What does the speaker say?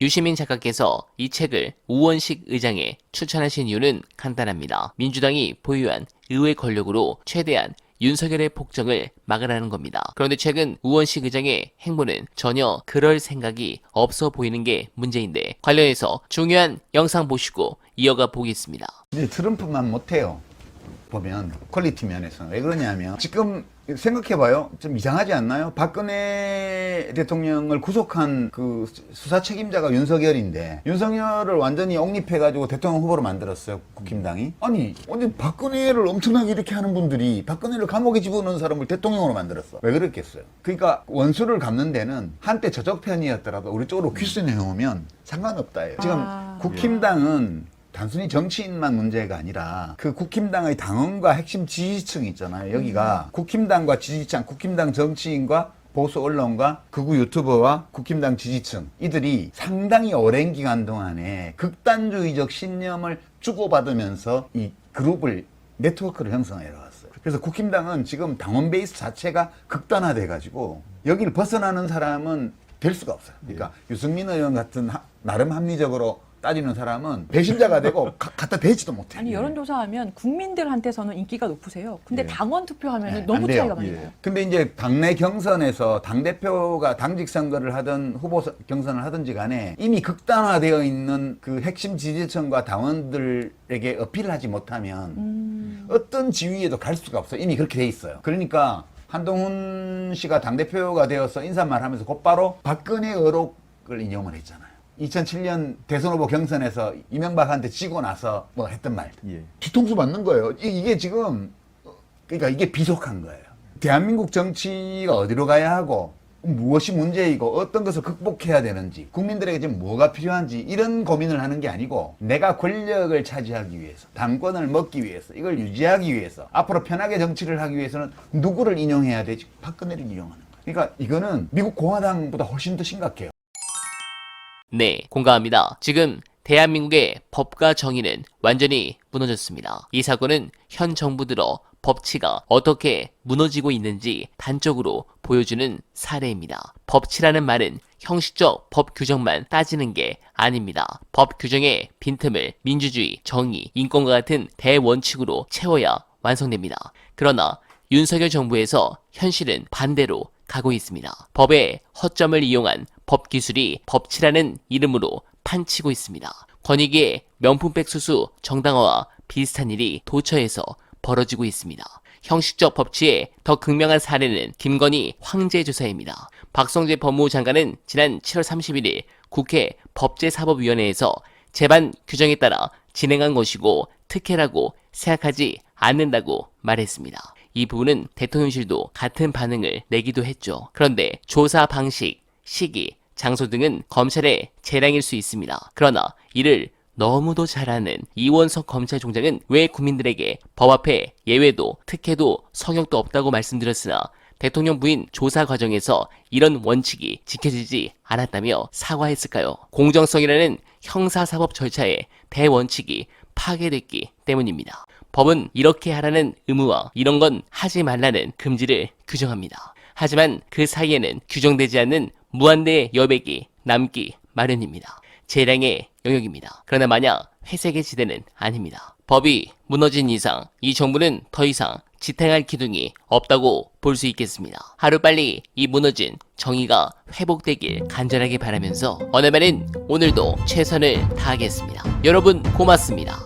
유시민 작가께서 이 책을 우원식 의장에 추천하신 이유는 간단합니다. 민주당이 보유한 의회 권력으로 최대한 윤석열의 폭정을 막으라는 겁니다. 그런데 최근 우원식 의장의 행보는 전혀 그럴 생각이 없어 보이는 게 문제인데, 관련해서 중요한 영상 보시고 이어가 보겠습니다. 이제 트럼프만 못해요. 보면 퀄리티 면에서. 왜 그러냐면 지금 생각해봐요. 좀 이상하지 않나요? 박근혜 대통령을 구속한 그 수사 책임자가 윤석열인데, 윤석열을 완전히 옹립해가지고 대통령 후보로 만들었어요, 국힘당이. 아니 박근혜를 엄청나게 이렇게 하는 분들이 박근혜를 감옥에 집어넣은 사람을 대통령으로 만들었어. 왜 그랬겠어요? 그러니까 원수를 갚는 데는 한때 저쪽 편이었더라도 우리 쪽으로 퀴즈 내놓으면 상관없다예요. 지금 국힘당은 단순히 정치인만 문제가 아니라 그 국힘당의 당원과 핵심 지지층이 있잖아요. 여기가 국힘당과 지지층, 국힘당 정치인과 보수 언론과 극우 유튜버와 국힘당 지지층, 이들이 상당히 오랜 기간 동안에 극단주의적 신념을 주고받으면서 이 그룹을, 네트워크를 형성해 왔어요. 그래서 국힘당은 지금 당원 베이스 자체가 극단화돼 가지고 여기를 벗어나는 사람은 될 수가 없어요. 그러니까 유승민 의원 같은 나름 합리적으로 따지는 사람은 배신자가 되고 갖다 대지도 못해요. 아니, 여론조사하면 국민들한테서는 인기가 높으세요. 근데 당원 투표하면 너무 안 돼요. 차이가 많이 나요. 근데 이제 당내 경선에서 당대표가 당직 선거를 하든 후보 경선을 하든지 간에 이미 극단화되어 있는 그 핵심 지지층과 당원들에게 어필을 하지 못하면 어떤 지위에도 갈 수가 없어요. 이미 그렇게 돼 있어요. 그러니까 한동훈 씨가 당대표가 되어서 인사말 하면서 곧바로 박근혜 의혹을 인용을 했잖아요. 2007년 대선 후보 경선에서 이명박한테 지고 나서 뭐 했던 말. 뒤통수 맞는 거예요. 이게 지금, 그러니까 이게 비속한 거예요. 대한민국 정치가 어디로 가야 하고, 무엇이 문제이고, 어떤 것을 극복해야 되는지, 국민들에게 지금 뭐가 필요한지, 이런 고민을 하는 게 아니고, 내가 권력을 차지하기 위해서, 당권을 먹기 위해서, 이걸 유지하기 위해서, 앞으로 편하게 정치를 하기 위해서는 누구를 인용해야 되지? 박근혜를 인용하는 거예요. 그러니까 이거는 미국 공화당보다 훨씬 더 심각해요. 네, 공감합니다. 지금 대한민국의 법과 정의는 완전히 무너졌습니다. 이 사건은 현 정부 들어 법치가 어떻게 무너지고 있는지 단적으로 보여주는 사례입니다. 법치라는 말은 형식적 법 규정만 따지는 게 아닙니다. 법 규정의 빈틈을 민주주의, 정의, 인권과 같은 대원칙으로 채워야 완성됩니다. 그러나 윤석열 정부에서 현실은 반대로 가고 있습니다. 법의 허점을 이용한 법 기술이 법치라는 이름으로 판치고 있습니다. 권익위의 명품백 수수 정당화와 비슷한 일이 도처에서 벌어지고 있습니다. 형식적 법치의 더 극명한 사례는 김건희 황제조사입니다. 박성재 법무부 장관은 지난 7월 31일 국회 법제사법위원회에서 제반 규정에 따라 진행한 것이고 특혜라고 생각하지 않는다고 말했습니다. 이 부분은 대통령실도 같은 반응을 내기도 했죠. 그런데 조사 방식, 시기, 장소 등은 검찰의 재량일 수 있습니다. 그러나 이를 너무도 잘하는 이원석 검찰총장은 왜 국민들에게 법 앞에 예외도 특혜도 성역도 없다고 말씀드렸으나 대통령 부인 조사 과정에서 이런 원칙이 지켜지지 않았다며 사과했을까요? 공정성이라는 형사사법 절차의 대원칙이 파괴됐기 때문입니다. 법은 이렇게 하라는 의무와 이런 건 하지 말라는 금지를 규정합니다. 하지만 그 사이에는 규정되지 않는 무한대의 여백이 남기 마련입니다. 재량의 영역입니다. 그러나 만약 회색의 지대는 아닙니다. 법이 무너진 이상 이 정부는 더 이상 지탱할 기둥이 없다고 볼 수 있겠습니다. 하루빨리 이 무너진 정의가 회복되길 간절하게 바라면서 어느말은 오늘도 최선을 다하겠습니다. 여러분 고맙습니다.